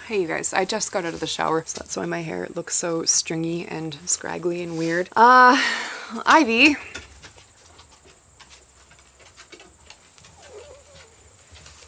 Hey you guys, I just got out of the shower, so that's why my hair looks so stringy and scraggly and weird. Ivy.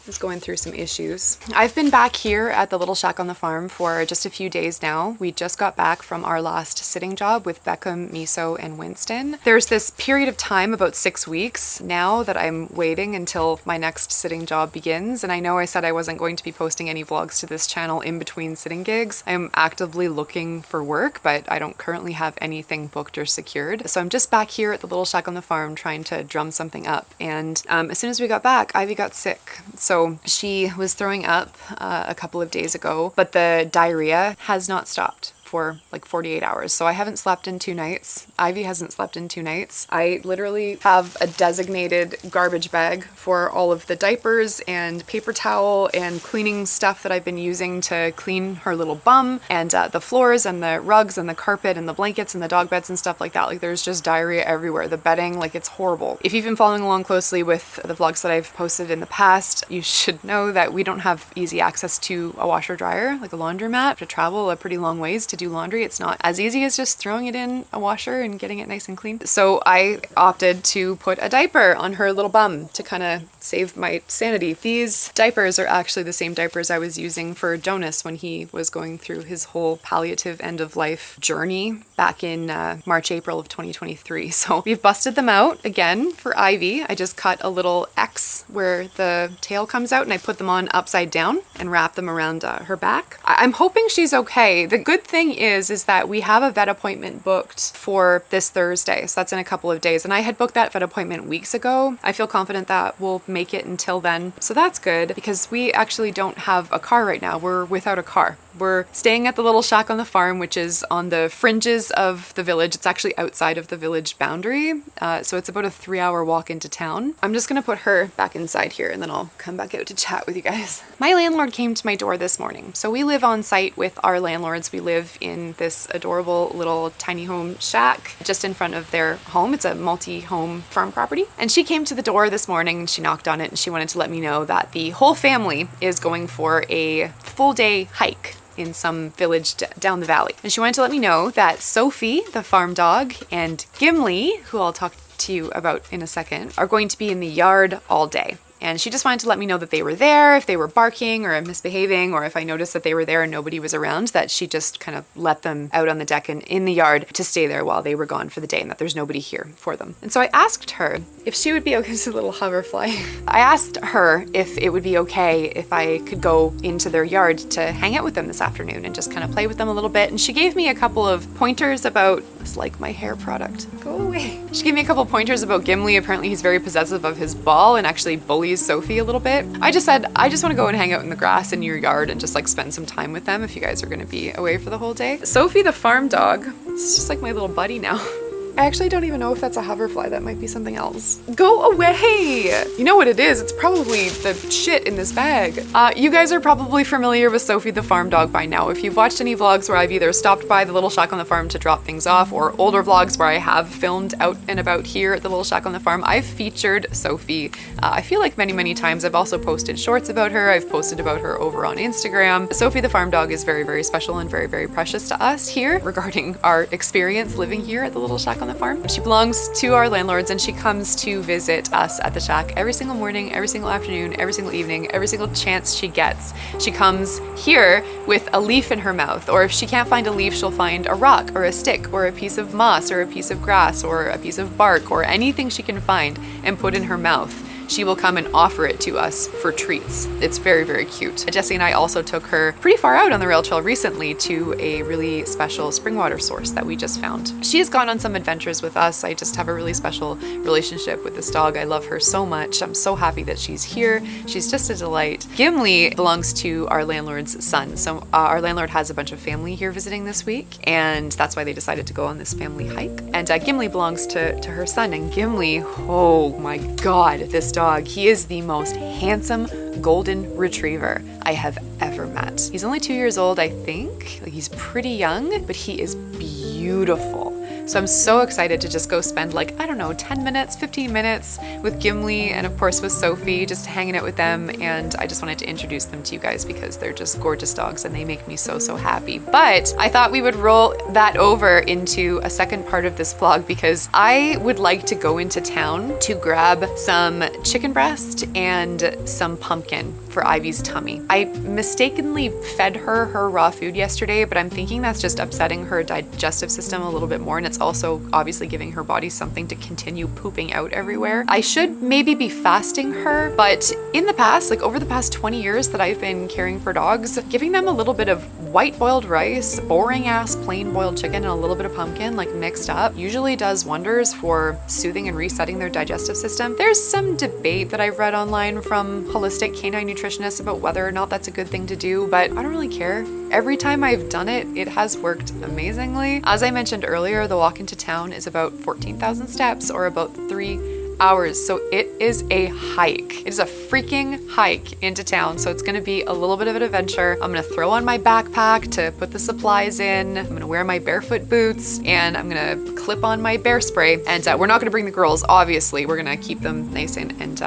Is going through some issues. I've been back here at the little shack on the farm for just a few days now. We just got back from our last sitting job with Beckham, Miso, and Winston. There's this period of time, about 6 weeks now, that I'm waiting until my next sitting job begins. And I know I said I wasn't going to be posting any vlogs to this channel in between sitting gigs. I'm actively looking for work, but I don't currently have anything booked or secured. So I'm just back here at the little shack on the farm trying to drum something up. And as soon as we got back, Ivy got sick. So she was throwing up a couple of days ago, but the diarrhea has not stopped for like 48 hours. So I haven't slept in 2 nights. Ivy hasn't slept in 2 nights. I literally have a designated garbage bag for all of the diapers and paper towel and cleaning stuff that I've been using to clean her little bum, and the floors and the rugs and the carpet and the blankets and the dog beds and stuff like that. Like there's just diarrhea everywhere. The bedding, like it's horrible. If you've been following along closely with the vlogs that I've posted in the past, you should know that we don't have easy access to a washer dryer, like a laundromat. I have to travel a pretty long ways to do laundry. It's not as easy as just throwing it in a washer and getting it nice and clean. So I opted to put a diaper on her little bum to kind of save my sanity. These diapers are actually the same diapers I was using for Jonas when he was going through his whole palliative end of life journey back in March, April of 2023. So we've busted them out again for Ivy. I just cut a little X where the tail comes out and I put them on upside down and wrap them around her back. I'm hoping she's okay. The good thing is that we have a vet appointment booked for this Thursday. So that's in a couple of days. And I had booked that vet appointment weeks ago. I feel confident that we'll make it until then. So that's good because we actually don't have a car right now. We're without a car. We're staying at the little shack on the farm, which is on the fringes of the village. It's actually outside of the village boundary. So it's about a 3-hour walk into town. I'm just gonna put her back inside here and then I'll come back out to chat with you guys. My landlord came to my door this morning. So we live on site with our landlords. We live in this adorable little tiny home shack just in front of their home. It's a multi-home farm property. And she came to the door this morning and she knocked on it and she wanted to let me know that the whole family is going for a full day hike in some village down the valley. And she wanted to let me know that Sophie, the farm dog, and Gimli, who I'll talk to you about in a second, are going to be in the yard all day. And she just wanted to let me know that they were there, if they were barking or misbehaving, or if I noticed that they were there and nobody was around, that she just kind of let them out on the deck and in the yard to stay there while they were gone for the day and that there's nobody here for them. And so I asked her if she would be okay, it's a little hoverfly. I asked her if it would be okay if I could go into their yard to hang out with them this afternoon and just kind of play with them a little bit. And she gave me a couple of pointers about, it's like my hair product, go away. She gave me a couple of pointers about Gimli. Apparently he's very possessive of his ball and actually bullies Sophie a little bit. I just said, I just want to go and hang out in the grass in your yard and just like spend some time with them if you guys are going to be away for the whole day. Sophie, the farm dog, it's just like my little buddy now. I actually don't even know if that's a hoverfly. That might be something else. Go away! You know what it is? It's probably the shit in this bag. You guys are probably familiar with Sophie the farm dog by now. If you've watched any vlogs where I've either stopped by the little shack on the farm to drop things off, or older vlogs where I have filmed out and about here at the little shack on the farm, I've featured Sophie. I feel like many times. I've also posted shorts about her. I've posted about her over on Instagram. Sophie the farm dog is very special and very precious to us here regarding our experience living here at the little shack on the farm. She belongs to our landlords and she comes to visit us at the shack every single morning, every single afternoon, every single evening, every single chance she gets. She comes here with a leaf in her mouth, or if she can't find a leaf, she'll find a rock or a stick or a piece of moss or a piece of grass or a piece of bark or anything she can find and put in her mouth. She will come and offer it to us for treats. It's very cute. Jessie and I also took her pretty far out on the rail trail recently to a really special spring water source that we just found. She has gone on some adventures with us. I just have a really special relationship with this dog. I love her so much. I'm so happy that she's here. She's just a delight. Gimli belongs to our landlord's son. So our landlord has a bunch of family here visiting this week, and that's why they decided to go on this family hike. And Gimli belongs to her son, and Gimli, oh my God, this dog. He is the most handsome golden retriever I have ever met. He's only 2 years old, I think. Like, he's pretty young, but he is beautiful. So I'm so excited to just go spend like, I don't know, 10 minutes, 15 minutes with Gimli and of course with Sophie, just hanging out with them. And I just wanted to introduce them to you guys because they're just gorgeous dogs and they make me so, so happy. But I thought we would roll that over into a second part of this vlog because I would like to go into town to grab some chicken breast and some pumpkin for Ivy's tummy. I mistakenly fed her raw food yesterday, but I'm thinking that's just upsetting her digestive system a little bit more, and it's also obviously giving her body something to continue pooping out everywhere. I should maybe be fasting her, but in the past, like over the past 20 years that I've been caring for dogs, giving them a little bit of white boiled rice, boring ass plain boiled chicken, and a little bit of pumpkin like mixed up usually does wonders for soothing and resetting their digestive system. There's some debate that I've read online from holistic canine nutritionists about whether or not that's a good thing to do, but I don't really care. Every time I've done it, it has worked amazingly. As I mentioned earlier, the walk into town is about 14,000 steps or about 3 hours. So it is a hike. It is a freaking hike into town. So it's going to be a little bit of an adventure. I'm going to throw on my backpack to put the supplies in. I'm going to wear my barefoot boots and I'm going to clip on my bear spray. And we're not going to bring the girls, obviously. We're going to keep them nice and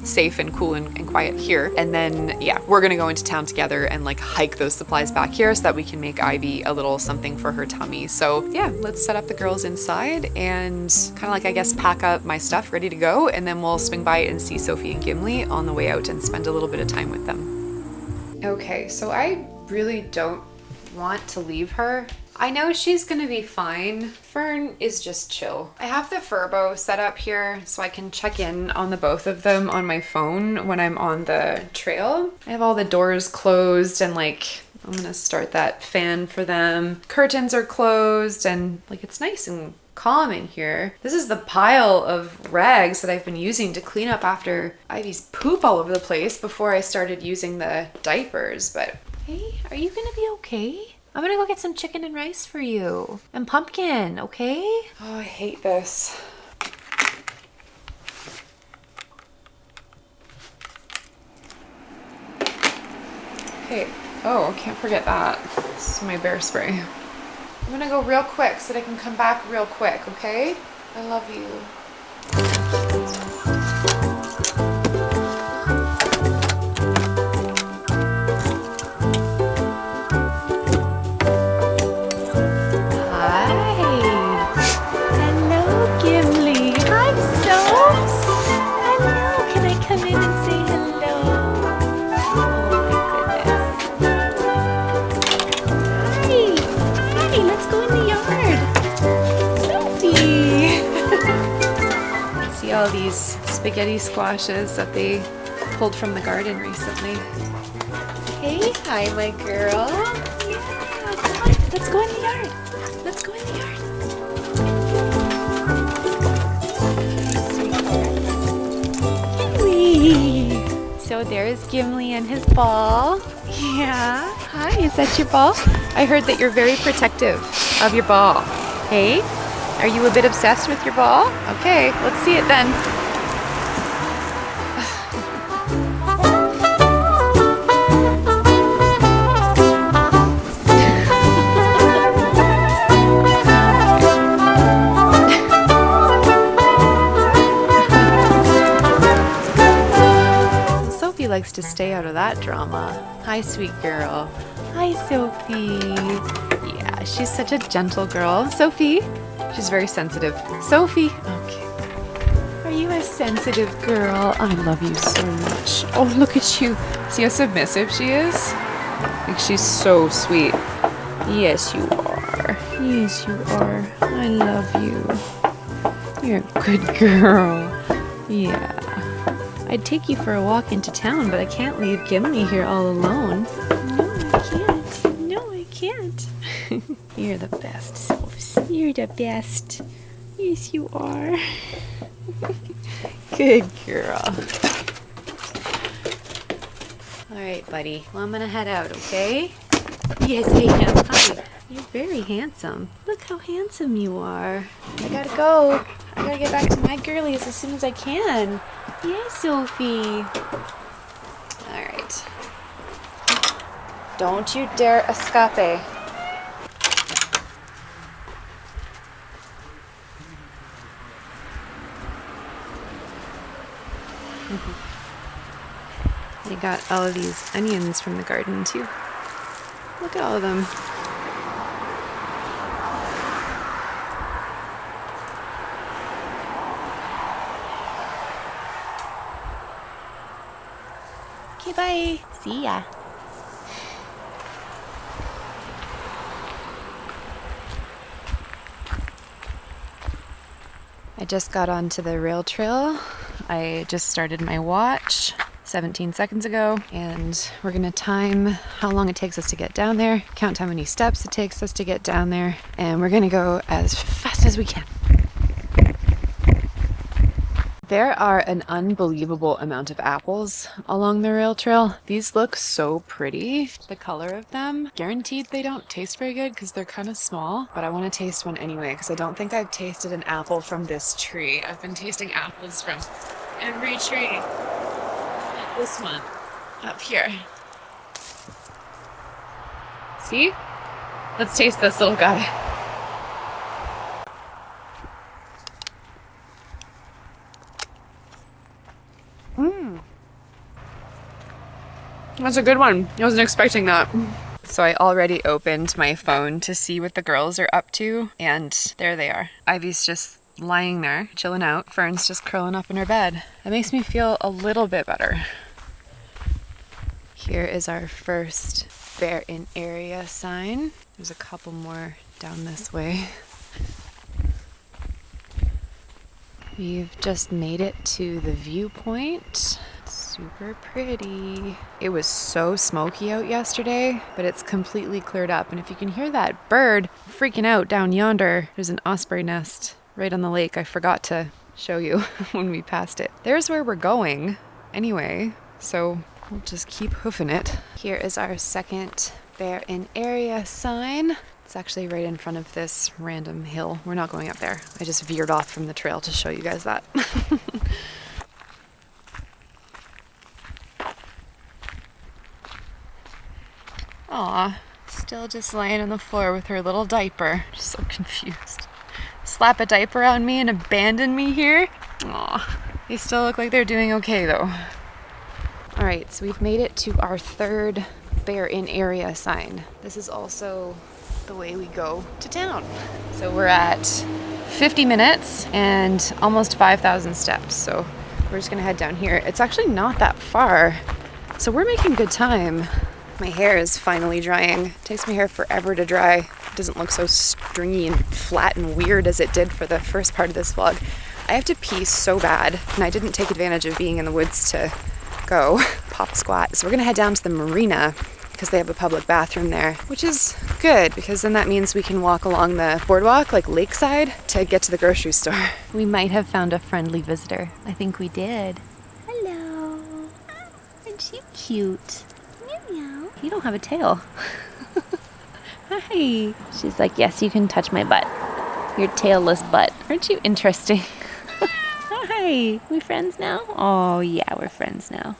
safe and cool and quiet here. And then, yeah, we're going to go into town together and like hike those supplies back here so that we can make Ivy a little something for her tummy. So yeah, let's set up the girls inside and kind of like, I guess, pack up my stuff ready to go. And then we'll swing by and see Sophie and Gimli on the way out and spend a little bit of time with them. Okay, so I really don't want to leave her. I know she's gonna be fine. Fern is just chill. I have the Furbo set up here so I can check in on the both of them on my phone when I'm on the trail. I have all the doors closed and like, I'm gonna start that fan for them. Curtains are closed and like it's nice and calm in here. This is the pile of rags that I've been using to clean up after Ivy's poop all over the place before I started using the diapers. But hey, are you gonna be okay? I'm gonna go get some chicken and rice for you and pumpkin, okay? Oh, I hate this. Okay. Oh, can't forget that. This is my bear spray. I'm gonna go real quick so that I can come back real quick, okay? I love you. All these spaghetti squashes that they pulled from the garden recently. Hey, hi, my girl. Yeah, come on, let's go in the yard. Let's go in the yard. Gimli. So there's Gimli and his ball. Yeah. Hi, is that your ball? I heard that you're very protective of your ball. Hey? Are you a bit obsessed with your ball? Okay, let's see it then. Sophie likes to stay out of that drama. Hi, sweet girl. Hi, Sophie. Yeah, she's such a gentle girl. Sophie? She's very sensitive. Sophie! Okay. Are you a sensitive girl? I love you so much. Oh, look at you. See how submissive she is? Like, she's so sweet. Yes, you are. Yes, you are. I love you. You're a good girl. Yeah. I'd take you for a walk into town, but I can't leave Gimli here all alone. No, I can't. No, I can't. You're the best, Sophie. You're the best. Yes, you are. Good girl. All right, buddy. Well, I'm gonna head out, okay? Yes, I am. Hi. You're very handsome. Look how handsome you are. I gotta go. I gotta get back to my girlies as soon as I can. Yes, Sophie. All right. Don't you dare escape. got all of these onions from the garden too. Look at all of them. Okay, bye. See ya. I just got onto the rail trail. I just started my watch 17 seconds ago, and we're gonna time how long it takes us to get down there, count how many steps it takes us to get down there, and we're gonna go as fast as we can. There are an unbelievable amount of apples along the rail trail. These look so pretty, the color of them. Guaranteed they don't taste very good because they're kind of small, but I want to taste one anyway because I don't think I've tasted an apple from this tree. I've been tasting apples from every tree. This one up here. See? Let's taste this little guy. That's a good one. I wasn't expecting that. So I already opened my phone to see what the girls are up to, and there they are. Ivy's just lying there, chilling out. Fern's just curling up in her bed. That makes me feel a little bit better. Here is our first bear in area sign. There's a couple more down this way. We've just made it to the viewpoint. Super pretty. It was so smoky out yesterday, but it's completely cleared up. And if you can hear that bird freaking out down yonder, there's an osprey nest right on the lake. I forgot to show you when we passed it. There's where we're going anyway, so we'll just keep hoofing it. Here is our second bear in area sign. It's actually right in front of this random hill. We're not going up there. I just veered off from the trail to show you guys that. Aw, still just laying on the floor with her little diaper. Just so confused. Slap a diaper on me and abandon me here? Aw, they still look like they're doing okay though. All right, so we've made it to our third bear in area sign. This is also the way we go to town. So we're at 50 minutes and almost 5,000 steps. So we're just gonna head down here. It's actually not that far. So we're making good time. My hair is finally drying. It takes my hair forever to dry. It doesn't look so stringy and flat and weird as it did for the first part of this vlog. I have to pee so bad, and I didn't take advantage of being in the woods to go pop squat. So we're gonna head down to the marina because they have a public bathroom there, which is good because then that means we can walk along the boardwalk, like lakeside, to get to the grocery store. We might have found a friendly visitor. I think we did. Hello. Aren't you cute? You don't have a tail. Hi. She's like, yes, you can touch my butt. Your tailless butt. Aren't you interesting? Hi. We friends now? Oh, yeah, we're friends now.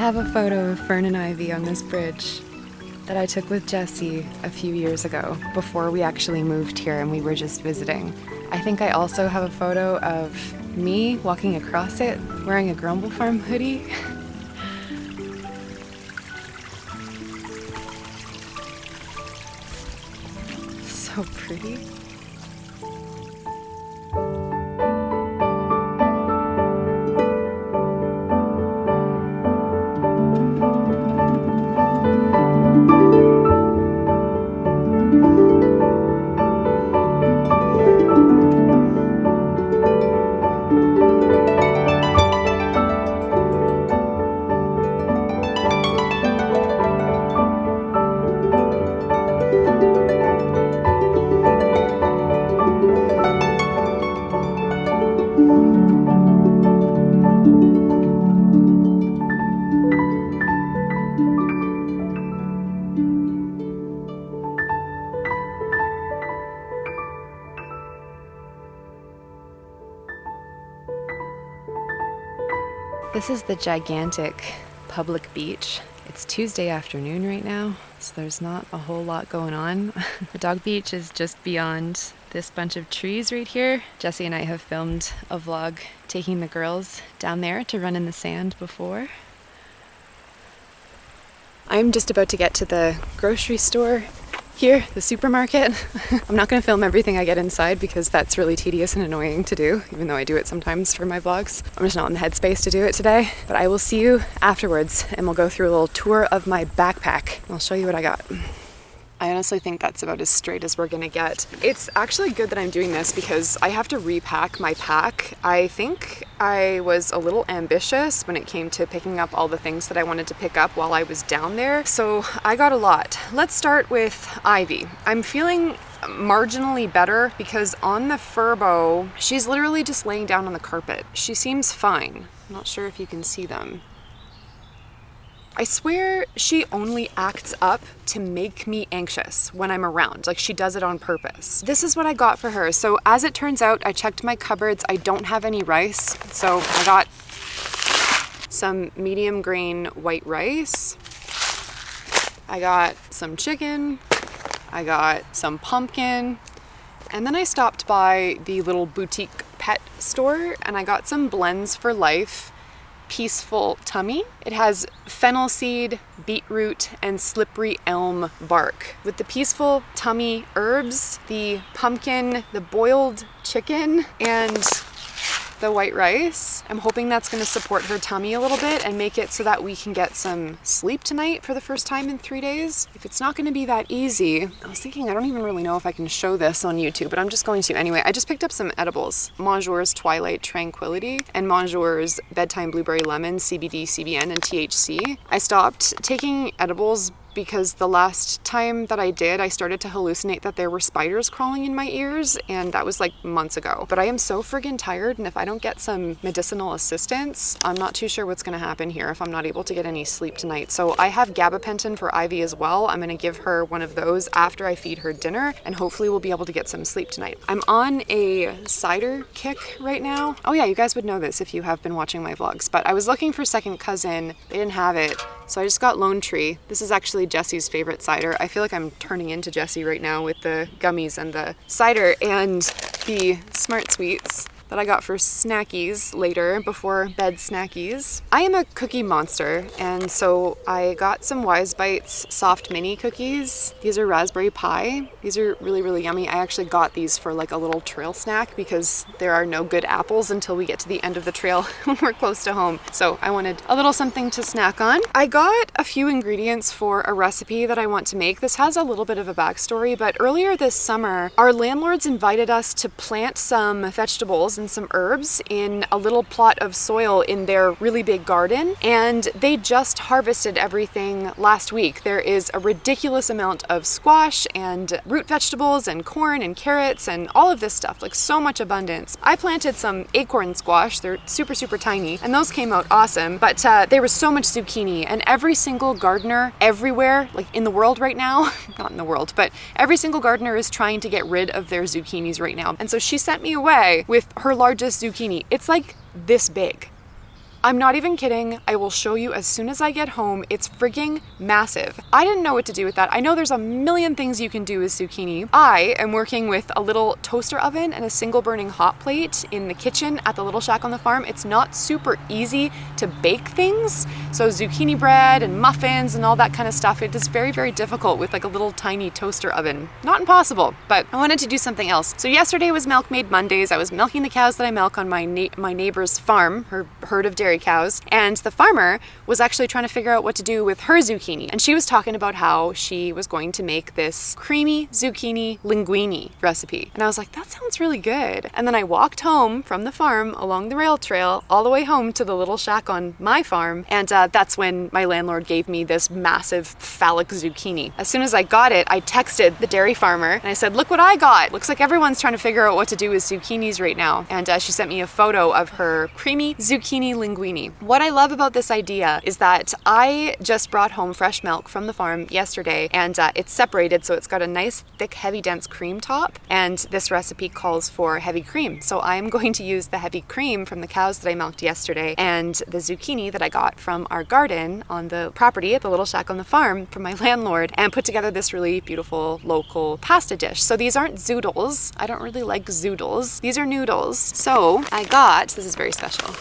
have a photo of Fern and Ivy on this bridge that I took with Jessie a few years ago before we actually moved here and we were just visiting. I think I also have a photo of me walking across it wearing a Grumble Farm hoodie. So pretty. This is the gigantic public beach. It's Tuesday afternoon right now, so there's not a whole lot going on. The dog beach is just beyond this bunch of trees right here. Jessie and I have filmed a vlog taking the girls down there to run in the sand before. I'm just about to get to the grocery store here, the supermarket. I'm not going to film everything I get inside because that's really tedious and annoying to do, even though I do it sometimes for my vlogs. I'm just not in the headspace to do it today, but I will see you afterwards and we'll go through a little tour of my backpack. I'll show you what I got. I honestly think that's about as straight as we're gonna get. It's actually good that I'm doing this because I have to repack my pack. I think I was a little ambitious when it came to picking up all the things that I wanted to pick up while I was down there, so I got a lot. Let's start with Ivy. I'm feeling marginally better because on the furbo, she's literally just laying down on the carpet. She seems fine. I'm not sure if you can see them. I swear she only acts up to make me anxious when I'm around. Like, she does it on purpose. This is what I got for her. So as it turns out, I checked my cupboards. I don't have any rice. So I got some medium grain white rice. I got some chicken. I got some pumpkin. And then I stopped by the little boutique pet store and I got some Blends for Life Peaceful Tummy. It has fennel seed, beetroot, and slippery elm bark. With the Peaceful Tummy herbs, the pumpkin, the boiled chicken, and the white rice, I'm hoping that's going to support her tummy a little bit and make it so that we can get some sleep tonight for the first time in 3 days. If it's not going to be that easy, I was thinking I don't even really know if I can show this on YouTube, but I'm just going to anyway. I just picked up some edibles. Monjour's Twilight Tranquility and Monjour's Bedtime Blueberry Lemon, CBD, CBN, and THC. I stopped taking edibles because the last time that I did, I started to hallucinate that there were spiders crawling in my ears, and that was like months ago. But I am so friggin' tired, and if I don't get some medicinal assistance, I'm not too sure what's gonna happen here if I'm not able to get any sleep tonight. So I have gabapentin for Ivy as well. I'm gonna give her one of those after I feed her dinner, and hopefully we'll be able to get some sleep tonight. I'm on a cider kick right now. Oh yeah, you guys would know this if you have been watching my vlogs, but I was looking for Second Cousin. They didn't have it, so I just got Lone Tree. This is actually Jessie's favorite cider. I feel like I'm turning into Jessie right now with the gummies and the cider and the Smart Sweets that I got for snackies later, before bed snackies. I am a cookie monster, and so I got some Wise Bites soft mini cookies. These are raspberry pie. These are really, really yummy. I actually got these for like a little trail snack because there are no good apples until we get to the end of the trail when we're close to home. So I wanted a little something to snack on. I got a few ingredients for a recipe that I want to make. This has a little bit of a backstory, but earlier this summer, our landlords invited us to plant some vegetables and some herbs in a little plot of soil in their really big garden, and they just harvested everything last week. There is a ridiculous amount of squash and root vegetables and corn and carrots and all of this stuff, like so much abundance. I planted some acorn squash. They're super, super tiny, and those came out awesome, but there was so much zucchini, and every single gardener everywhere, like in the world right now, not in the world, but every single gardener is trying to get rid of their zucchinis right now. And so she sent me away with her largest zucchini. It's like this big. I'm not even kidding. I will show you as soon as I get home. It's frigging massive. I didn't know what to do with that. I know there's a million things you can do with zucchini. I am working with a little toaster oven and a single burning hot plate in the kitchen at the little shack on the farm. It's not super easy to bake things. So zucchini bread and muffins and all that kind of stuff, it is very, very difficult with like a little tiny toaster oven. Not impossible, but I wanted to do something else. So yesterday was Milkmaid Mondays. I was milking the cows that I milk on my neighbor's farm, her herd of dairy cows, and the farmer was actually trying to figure out what to do with her zucchini. And she was talking about how she was going to make this creamy zucchini linguine recipe. And I was like, that sounds really good. And then I walked home from the farm along the rail trail all the way home to the little shack on my farm, and that's when my landlord gave me this massive phallic zucchini. As soon as I got it, I texted the dairy farmer and I said, look what I got. Looks like everyone's trying to figure out what to do with zucchinis right now. And she sent me a photo of her creamy zucchini linguine. What I love about this idea is that I just brought home fresh milk from the farm yesterday, and it's separated, so it's got a nice thick heavy dense cream top, and this recipe calls for heavy cream. So I'm going to use the heavy cream from the cows that I milked yesterday and the zucchini that I got from our garden on the property at the little shack on the farm from my landlord, and put together this really beautiful local pasta dish. So these aren't zoodles. I don't really like zoodles. These are noodles. So I got, this is very special,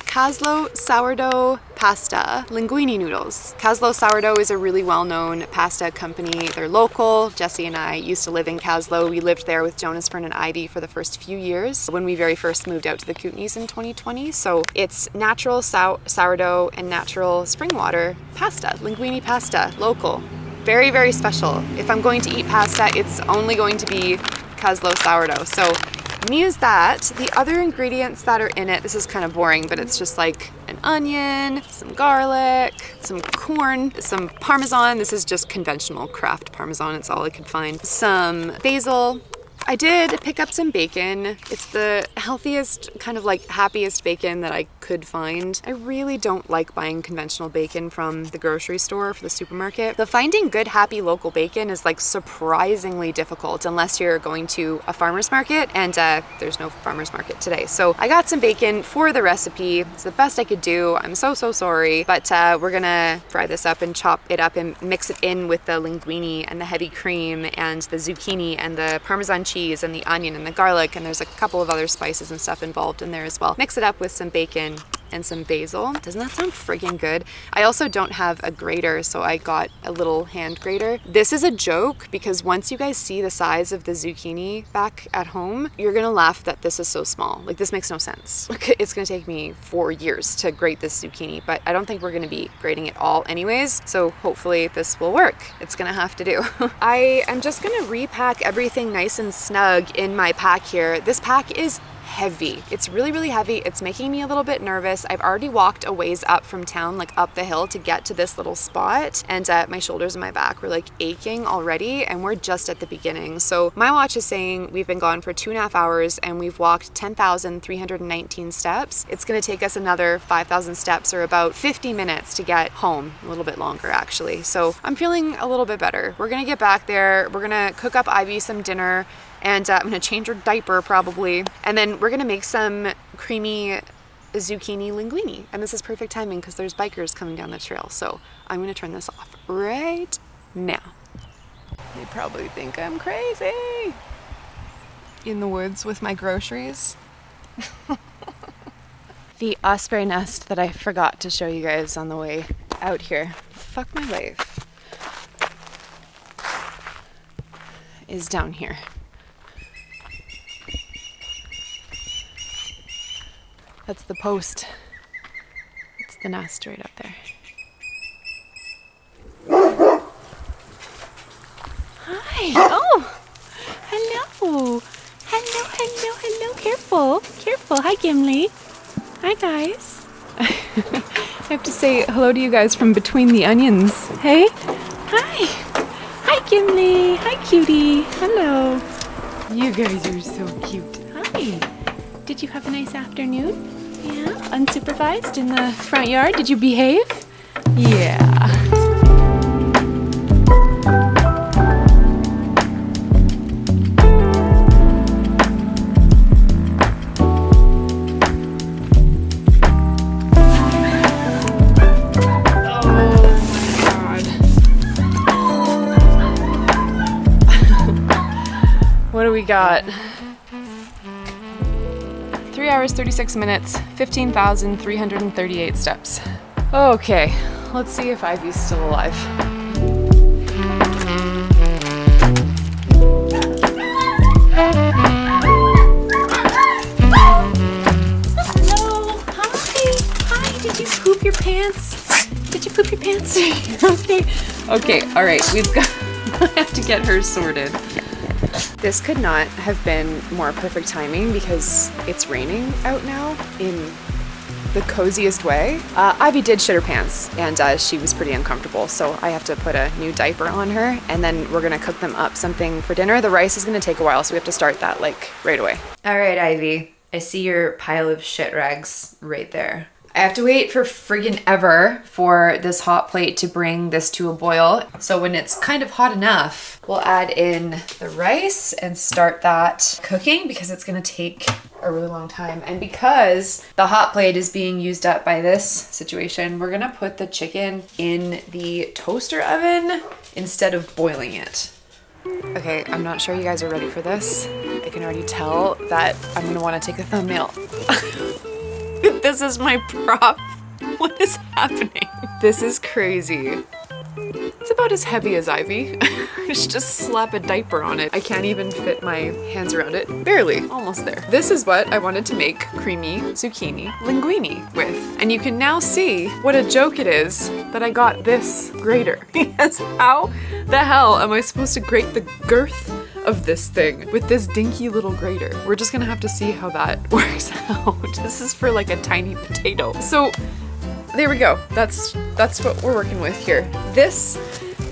Caslo sourdough pasta linguine noodles. Caslo sourdough is a really well-known pasta company. They're local. Jesse and I used to live in Caslo. We lived there with Jonas, Fern, and Ivy for the first few years when we very first moved out to the Kootenays in 2020. So it's natural sourdough and natural spring water pasta, linguine pasta, local. Very, very special. If I'm going to eat pasta, it's only going to be Caslo sourdough. So I'm gonna use that. The other ingredients that are in it, this is kind of boring, but it's just like an onion, some garlic, some corn, some Parmesan. This is just conventional craft Parmesan. It's all I could find. Some basil. I did pick up some bacon. It's the healthiest, kind of like happiest bacon that I could find. I really don't like buying conventional bacon from the grocery store or for the supermarket. The finding good, happy local bacon is like surprisingly difficult unless you're going to a farmer's market, and there's no farmer's market today. So I got some bacon for the recipe. It's the best I could do. I'm so sorry, but we're gonna fry this up and chop it up and mix it in with the linguine and the heavy cream and the zucchini and the Parmesan cheese and the onion and the garlic, and there's a couple of other spices and stuff involved in there as well. Mix it up with some bacon and some basil. Doesn't that sound friggin' good? I also don't have a grater, so I got a little hand grater. This is a joke because once you guys see the size of the zucchini back at home, you're gonna laugh that this is so small. Like, this makes no sense. It's gonna take me 4 years to grate this zucchini, but I don't think we're gonna be grating it all anyways, so hopefully this will work. It's gonna have to do. I am just gonna repack everything nice and snug in my pack here. This pack is heavy. It's really, really heavy. It's making me a little bit nervous. I've already walked a ways up from town, like up the hill to get to this little spot, and my shoulders and my back were like aching already, and we're just at the beginning. So my watch is saying we've been gone for 2.5 hours and we've walked 10,319 steps. It's gonna take us another 5,000 steps, or about 50 minutes to get home, a little bit longer actually. So I'm feeling a little bit better. We're gonna get back there. We're gonna cook up Ivy some dinner, and I'm gonna change her diaper probably. And then we're gonna make some creamy zucchini linguine. And this is perfect timing because there's bikers coming down the trail. So I'm gonna turn this off right now. They probably think I'm crazy. In the woods with my groceries. The osprey nest that I forgot to show you guys on the way out here. Fuck my life. Is down here. That's the post. It's the nest right up there. Hi. Oh, hello. Hello. Careful. Hi, Gimli. Hi, guys. I have to say hello to you guys from between the onions. Hey. Hi, Gimli. Hi, cutie. Hello. You guys are so cute. Hi. Did you have a nice afternoon? Yeah, unsupervised in the front yard. Did you behave? Yeah. got 3 hours, 36 minutes, 15,338 steps. Okay, let's see if Ivy's still alive. Hello, hi, did you poop your pants? Did you poop your pants? Okay, all right, I have to get her sorted. This could not have been more perfect timing because it's raining out now in the coziest way. Ivy did shit her pants and she was pretty uncomfortable, so I have to put a new diaper on her, and then we're gonna cook them up something for dinner. The rice is gonna take a while, so we have to start that like right away. All right, Ivy, I see your pile of shit rags right there. I have to wait for friggin' ever for this hot plate to bring this to a boil. So when it's kind of hot enough, we'll add in the rice and start that cooking because it's gonna take a really long time. And because the hot plate is being used up by this situation, we're gonna put the chicken in the toaster oven instead of boiling it. Okay, I'm not sure you guys are ready for this. I can already tell that I'm gonna wanna take a thumbnail. This is my prop. What is happening? This is crazy. It's about as heavy as Ivy. I should just slap a diaper on it. I can't even fit my hands around it. Barely, almost there. This is what I wanted to make creamy zucchini linguine with. And you can now see what a joke it is that I got this grater. Because how the hell am I supposed to grate the girth of this thing with this dinky little grater? We're just gonna have to see how that works out. This is for like a tiny potato. So there we go. That's what we're working with here. This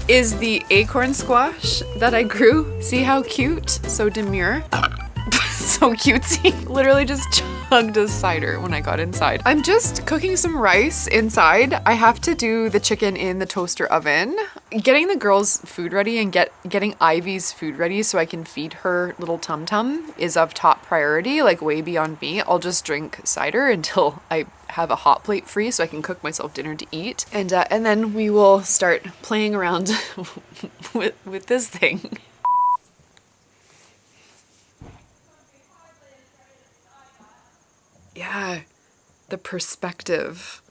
is the acorn squash that I grew. See how cute? So demure. So cutesy. Literally just chugged a cider when I got inside. I'm just cooking some rice inside. I have to do the chicken in the toaster oven. Getting the girls' food ready and getting Ivy's food ready so I can feed her little tum-tum is of top priority, like way beyond me. I'll just drink cider until I have a hot plate free so I can cook myself dinner to eat. And then we will start playing around with this thing. Yeah, the perspective.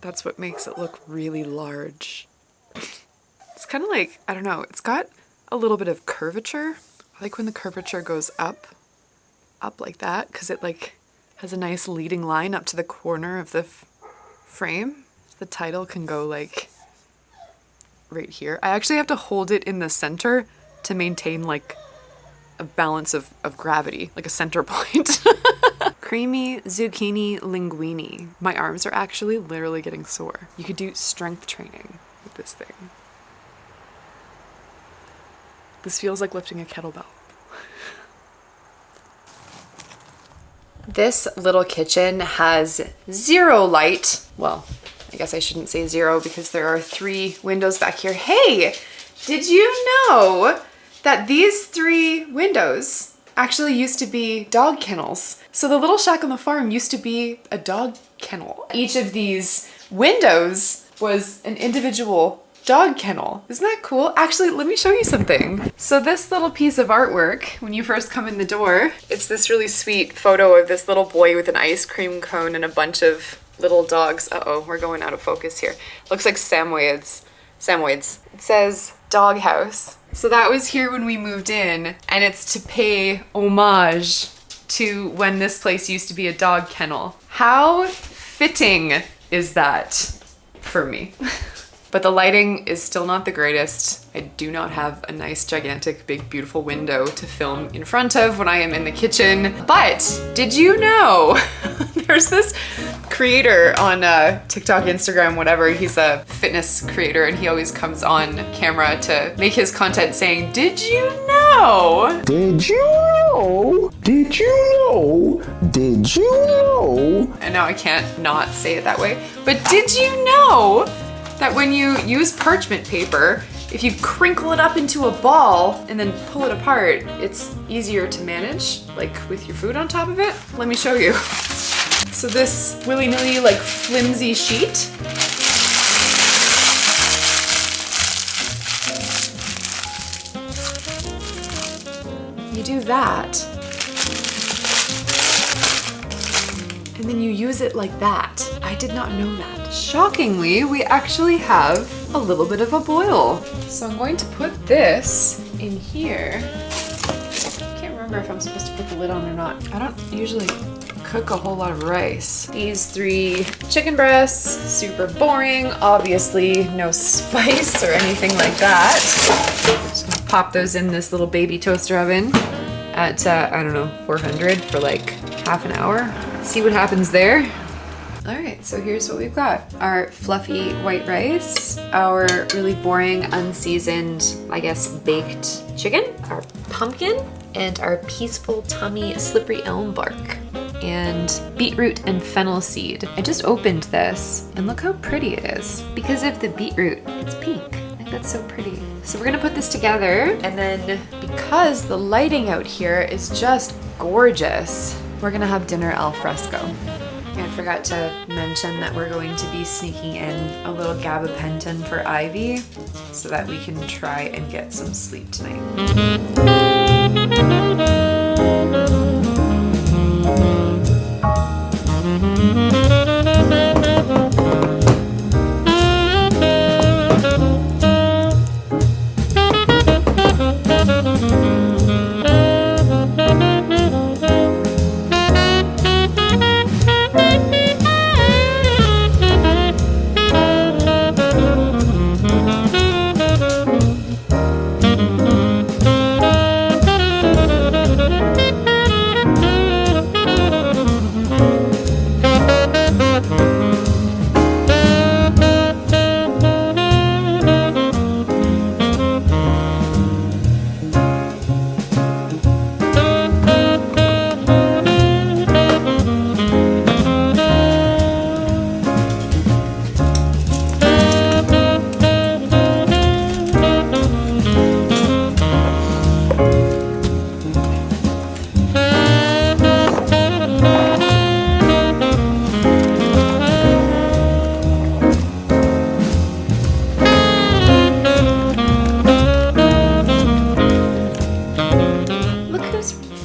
That's what makes it look really large. It's kind of like, I don't know, it's got a little bit of curvature. I like when the curvature goes up like that, because it like has a nice leading line up to the corner of the frame. The title can go like right here. I actually have to hold it in the center to maintain like a balance of gravity, like a center point. Creamy zucchini linguine. My arms are actually literally getting sore. You could do strength training with this thing. This feels like lifting a kettlebell. This little kitchen has zero light. Well, I guess I shouldn't say zero because there are 3 windows back here. Hey, did you know that these 3 windows actually used to be dog kennels? So the little shack on the farm used to be a dog kennel. Each of these windows was an individual dog kennel. Isn't that cool? Actually, let me show you something. So this little piece of artwork, when you first come in the door, it's this really sweet photo of this little boy with an ice cream cone and a bunch of little dogs. Uh-oh, we're going out of focus here. Looks like Samoyeds. It says doghouse. So that was here when we moved in, and it's to pay homage to when this place used to be a dog kennel. How fitting is that for me? But the lighting is still not the greatest. I do not have a nice, gigantic, big, beautiful window to film in front of when I am in the kitchen. But did you know there's this creator on TikTok, Instagram, whatever. He's a fitness creator and he always comes on camera to make his content saying, "Did you know? Did you know? Did you know? Did you know?" And now I can't not say it that way. But did you know that when you use parchment paper, if you crinkle it up into a ball and then pull it apart, it's easier to manage, like with your food on top of it? Let me show you. So this willy-nilly, like flimsy sheet, you do that, and then you use it like that. I did not know that. Shockingly, we actually have a little bit of a boil. So I'm going to put this in here. I can't remember if I'm supposed to put the lid on or not. I don't usually cook a whole lot of rice. These 3 chicken breasts, super boring. Obviously no spice or anything like that. Just gonna pop those in this little baby toaster oven at, I don't know, 400 for like half an hour. See what happens there. All right, so here's what we've got. Our fluffy white rice, our really boring, unseasoned, I guess, baked chicken, our pumpkin, and our peaceful tummy slippery elm bark, and beetroot and fennel seed. I just opened this, and look how pretty it is. Because of the beetroot, it's pink. I think that's so pretty. So we're gonna put this together, and then because the lighting out here is just gorgeous, we're gonna have dinner al fresco. I forgot to mention that we're going to be sneaking in a little gabapentin for Ivy so that we can try and get some sleep tonight.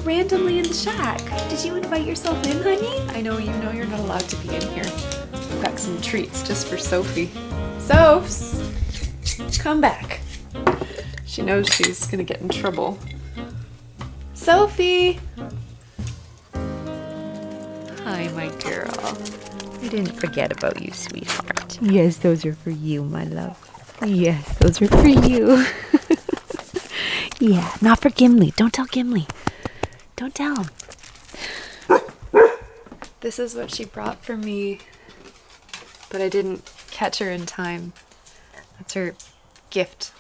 Randomly in the shack. Did you invite yourself in, honey? I know you know you're not allowed to be in here. I've got some treats just for Sophie. Sophs, come back. She knows she's gonna get in trouble. Sophie! Hi, my girl. I didn't forget about you, sweetheart. Yes, those are for you, my love. Yes, those are for you. Yeah, not for Gimli. Don't tell Gimli. Don't tell him. This is what she brought for me, but I didn't catch her in time. That's her gift,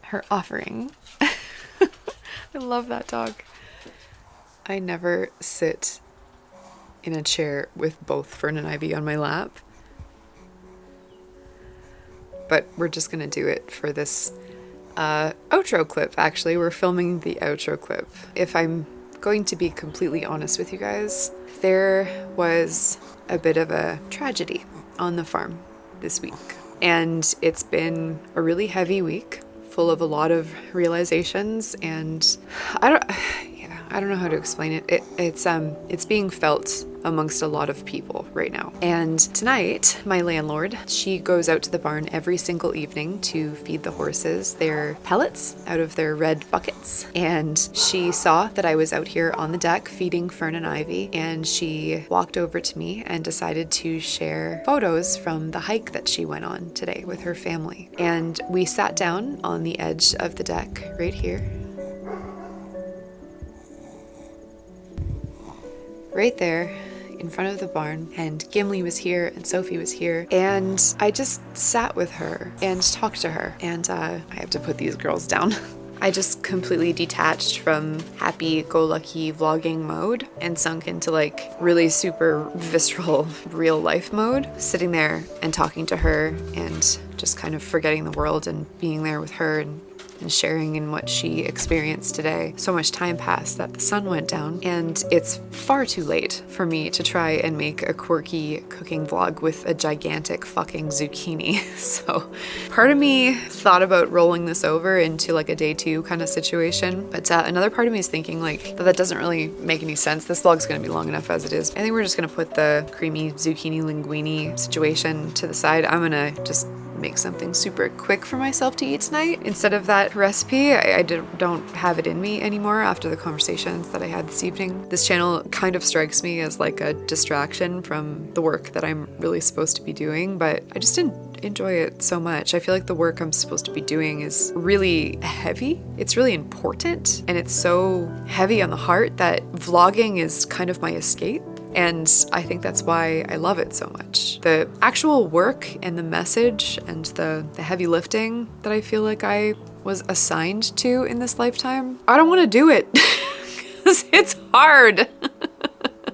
her offering. I love that dog. I never sit in a chair with both Fern and Ivy on my lap, but we're just gonna do it for this outro clip. Actually, we're filming the outro clip. If I'm going to be completely honest with you guys, there was a bit of a tragedy on the farm this week, and it's been a really heavy week full of a lot of realizations, and I don't know how to explain it. It's being felt amongst a lot of people right now. And tonight, my landlord, she goes out to the barn every single evening to feed the horses their pellets out of their red buckets. And she saw that I was out here on the deck feeding Fern and Ivy, and she walked over to me and decided to share photos from the hike that she went on today with her family. And we sat down on the edge of the deck right here. Right there in front of the barn, and Gimli was here and Sophie was here, and I just sat with her and talked to her, and I have to put these girls down. I just completely detached from happy-go-lucky vlogging mode and sunk into like really super visceral real life mode, sitting there and talking to her and just kind of forgetting the world and being there with her and sharing in what she experienced today. So much time passed that the sun went down, and it's far too late for me to try and make a quirky cooking vlog with a gigantic fucking zucchini. So part of me thought about rolling this over into like a day 2 kind of situation, but another part of me is thinking like that doesn't really make any sense. This vlog's gonna be long enough as it is. I think we're just gonna put the creamy zucchini linguine situation to the side. I'm gonna just make something super quick for myself to eat tonight instead of that recipe. I don't have it in me anymore after the conversations that I had this evening. This channel kind of strikes me as like a distraction from the work that I'm really supposed to be doing, but I just didn't enjoy it so much. I feel like the work I'm supposed to be doing is really heavy. It's really important, and it's so heavy on the heart that vlogging is kind of my escape. And I think that's why I love it so much. The actual work and the message and the heavy lifting that I feel like I was assigned to in this lifetime, I don't want to do it because it's hard.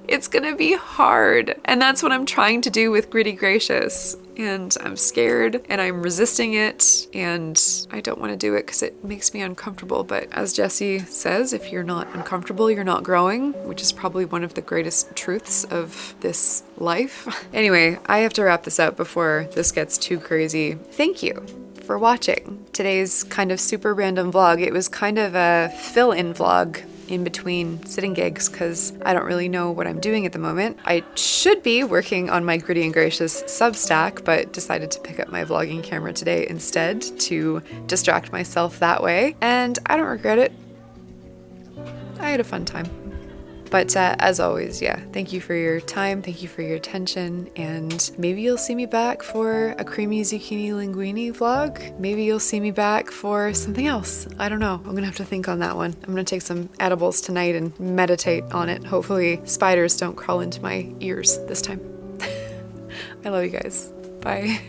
It's gonna be hard. And that's what I'm trying to do with Gritty Gracious. And I'm scared and I'm resisting it, and I don't want to do it because it makes me uncomfortable. But as Jessie says, if you're not uncomfortable, you're not growing, which is probably one of the greatest truths of this life. Anyway, I have to wrap this up before this gets too crazy. Thank you for watching today's kind of super random vlog. It was kind of a fill-in vlog in between sitting gigs because I don't really know what I'm doing at the moment. I should be working on my Gritty and Gracious Substack, but decided to pick up my vlogging camera today instead to distract myself that way, and I don't regret it. I had a fun time. But as always, yeah, thank you for your time, thank you for your attention, and maybe you'll see me back for a creamy zucchini linguine vlog. Maybe you'll see me back for something else. I don't know. I'm gonna have to think on that one. I'm gonna take some edibles tonight and meditate on it. Hopefully spiders don't crawl into my ears this time. I love you guys. Bye.